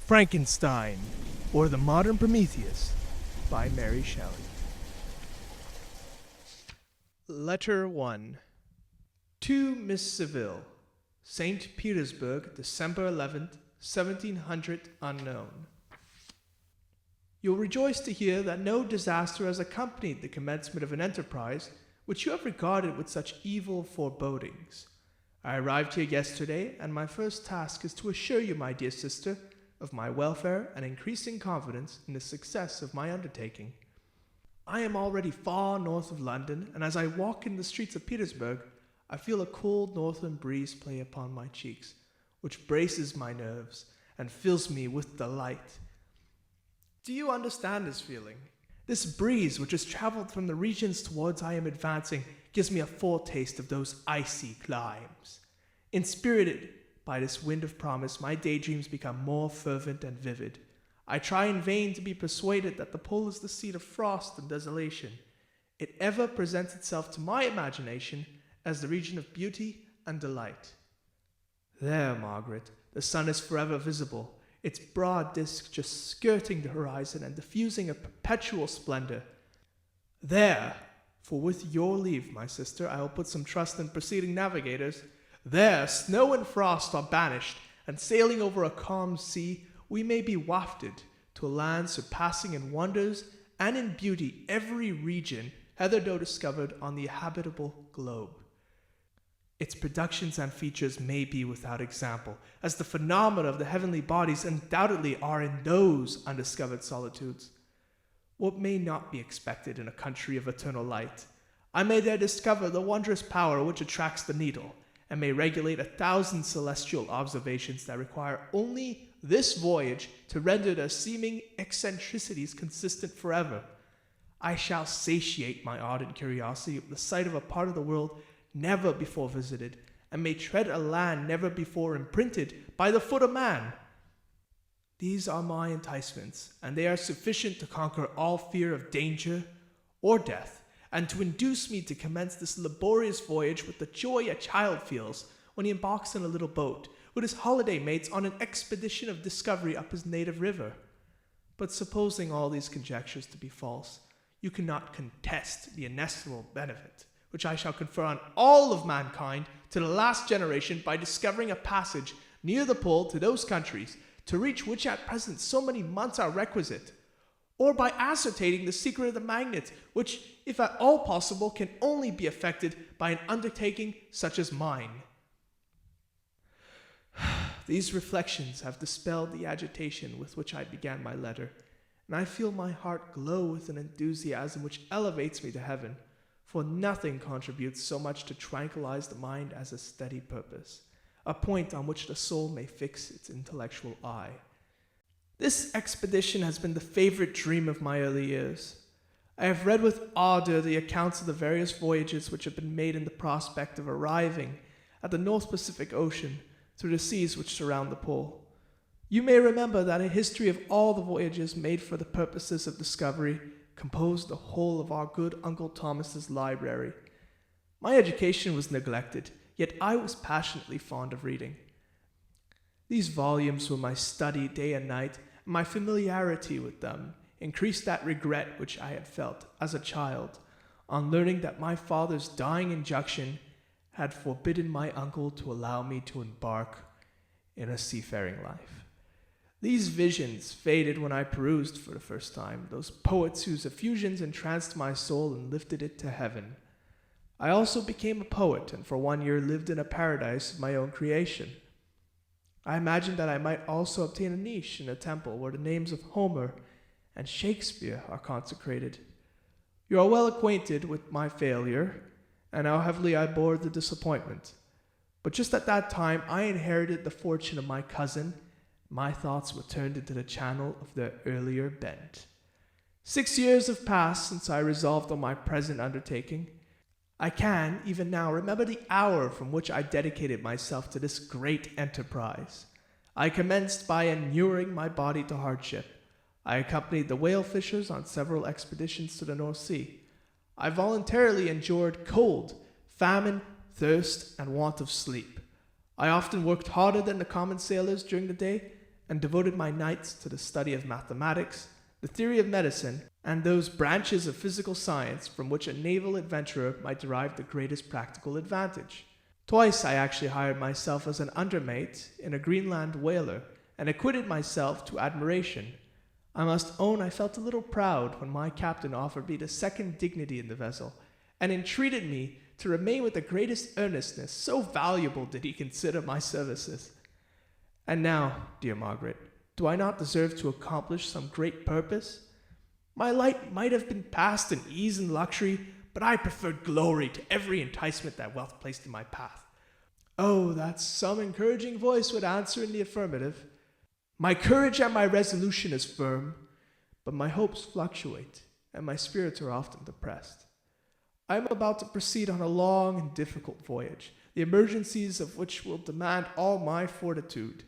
Frankenstein, or The Modern Prometheus, by Mary Shelley. Letter 1. To Miss Seville, St. Petersburg, December 11th, 1700 unknown. You'll rejoice to hear that no disaster has accompanied the commencement of an enterprise which you have regarded with such evil forebodings. I arrived here yesterday, and my first task is to assure you, my dear sister, of my welfare and increasing confidence in the success of my undertaking. I am already far north of London, and as I walk in the streets of Petersburg, I feel a cold northern breeze play upon my cheeks, which braces my nerves and fills me with delight. Do you understand this feeling? This breeze, which has traveled from the regions towards I am advancing, gives me a foretaste of those icy climes. Inspirited by this wind of promise, my daydreams become more fervent and vivid. I try in vain to be persuaded that the pole is the seat of frost and desolation. It ever presents itself to my imagination as the region of beauty and delight. There, Margaret, the sun is forever visible, its broad disk just skirting the horizon and diffusing a perpetual splendor. There, for with your leave, my sister, I will put some trust in preceding navigators, there snow and frost are banished, and sailing over a calm sea, we may be wafted to a land surpassing in wonders and in beauty every region hitherto discovered on the habitable globe. Its productions and features may be without example, as the phenomena of the heavenly bodies undoubtedly are in those undiscovered solitudes. What may not be expected in a country of eternal light? I may there discover the wondrous power which attracts the needle, and may regulate 1,000 celestial observations that require only this voyage to render their seeming eccentricities consistent forever. I shall satiate my ardent curiosity with the sight of a part of the world never before visited, and may tread a land never before imprinted by the foot of man. These are my enticements, and they are sufficient to conquer all fear of danger or death, and to induce me to commence this laborious voyage with the joy a child feels when he embarks in a little boat with his holiday mates on an expedition of discovery up his native river. But supposing all these conjectures to be false, you cannot contest the inestimable benefit which I shall confer on all of mankind to the last generation by discovering a passage near the pole to those countries, to reach which at present so many months are requisite, or by ascertaining the secret of the magnet, which, if at all possible, can only be effected by an undertaking such as mine. These reflections have dispelled the agitation with which I began my letter, and I feel my heart glow with an enthusiasm which elevates me to heaven, for nothing contributes so much to tranquilize the mind as a steady purpose, a point on which the soul may fix its intellectual eye. This expedition has been the favorite dream of my early years. I have read with ardor the accounts of the various voyages which have been made in the prospect of arriving at the North Pacific Ocean through the seas which surround the pole. You may remember that a history of all the voyages made for the purposes of discovery composed the whole of our good Uncle Thomas's library. My education was neglected, yet I was passionately fond of reading. These volumes were my study day and night, and my familiarity with them increased that regret which I had felt as a child on learning that my father's dying injunction had forbidden my uncle to allow me to embark in a seafaring life. These visions faded when I perused for the first time those poets whose effusions entranced my soul and lifted it to heaven. I also became a poet, and for 1 year lived in a paradise of my own creation. I imagined that I might also obtain a niche in a temple where the names of Homer and Shakespeare are consecrated. You are well acquainted with my failure, and how heavily I bore the disappointment. But just at that time I inherited the fortune of my cousin. My thoughts were turned into the channel of their earlier bent. 6 years have passed since I resolved on my present undertaking. I can, even now, remember the hour from which I dedicated myself to this great enterprise. I commenced by inuring my body to hardship. I accompanied the whale fishers on several expeditions to the North Sea. I voluntarily endured cold, famine, thirst, and want of sleep. I often worked harder than the common sailors during the day, and devoted my nights to the study of mathematics, the theory of medicine, and those branches of physical science from which a naval adventurer might derive the greatest practical advantage. Twice I actually hired myself as an undermate in a Greenland whaler and acquitted myself to admiration. I must own I felt a little proud when my captain offered me the second dignity in the vessel and entreated me to remain with the greatest earnestness, so valuable did he consider my services. And now, dear Margaret, do I not deserve to accomplish some great purpose? My life might have been passed in ease and luxury, but I preferred glory to every enticement that wealth placed in my path. Oh, that some encouraging voice would answer in the affirmative. My courage and my resolution is firm, but my hopes fluctuate, and my spirits are often depressed. I am about to proceed on a long and difficult voyage, the emergencies of which will demand all my fortitude.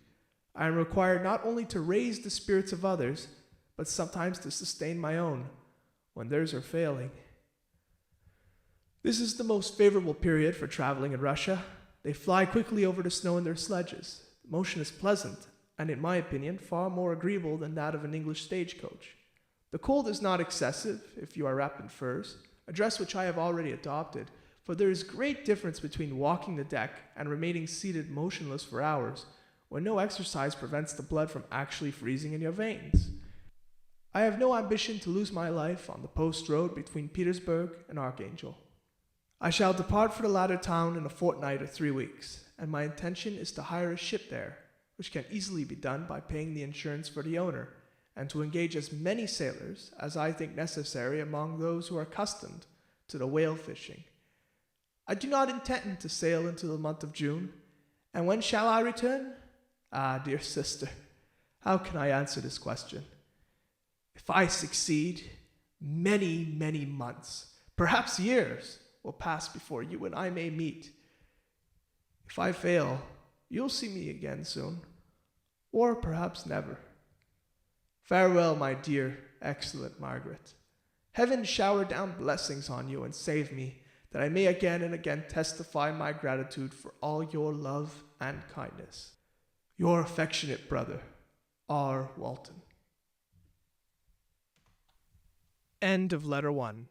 I am required not only to raise the spirits of others, but sometimes to sustain my own, when theirs are failing. This is the most favorable period for traveling in Russia. They fly quickly over the snow in their sledges. The motion is pleasant, and in my opinion, far more agreeable than that of an English stagecoach. The cold is not excessive if you are wrapped in furs, a dress which I have already adopted, for there is great difference between walking the deck and remaining seated motionless for hours, when no exercise prevents the blood from actually freezing in your veins. I have no ambition to lose my life on the post road between Petersburg and Archangel. I shall depart for the latter town in a fortnight or 3 weeks, and my intention is to hire a ship there, which can easily be done by paying the insurance for the owner, and to engage as many sailors as I think necessary among those who are accustomed to the whale fishing. I do not intend to sail until the month of June, and when shall I return? Ah, dear sister, how can I answer this question? If I succeed, many, many months, perhaps years, will pass before you and I may meet. If I fail, you'll see me again soon, or perhaps never. Farewell, my dear, excellent Margaret. Heaven shower down blessings on you and save me, that I may again and again testify my gratitude for all your love and kindness. Your affectionate brother, R. Walton. End of Letter 1.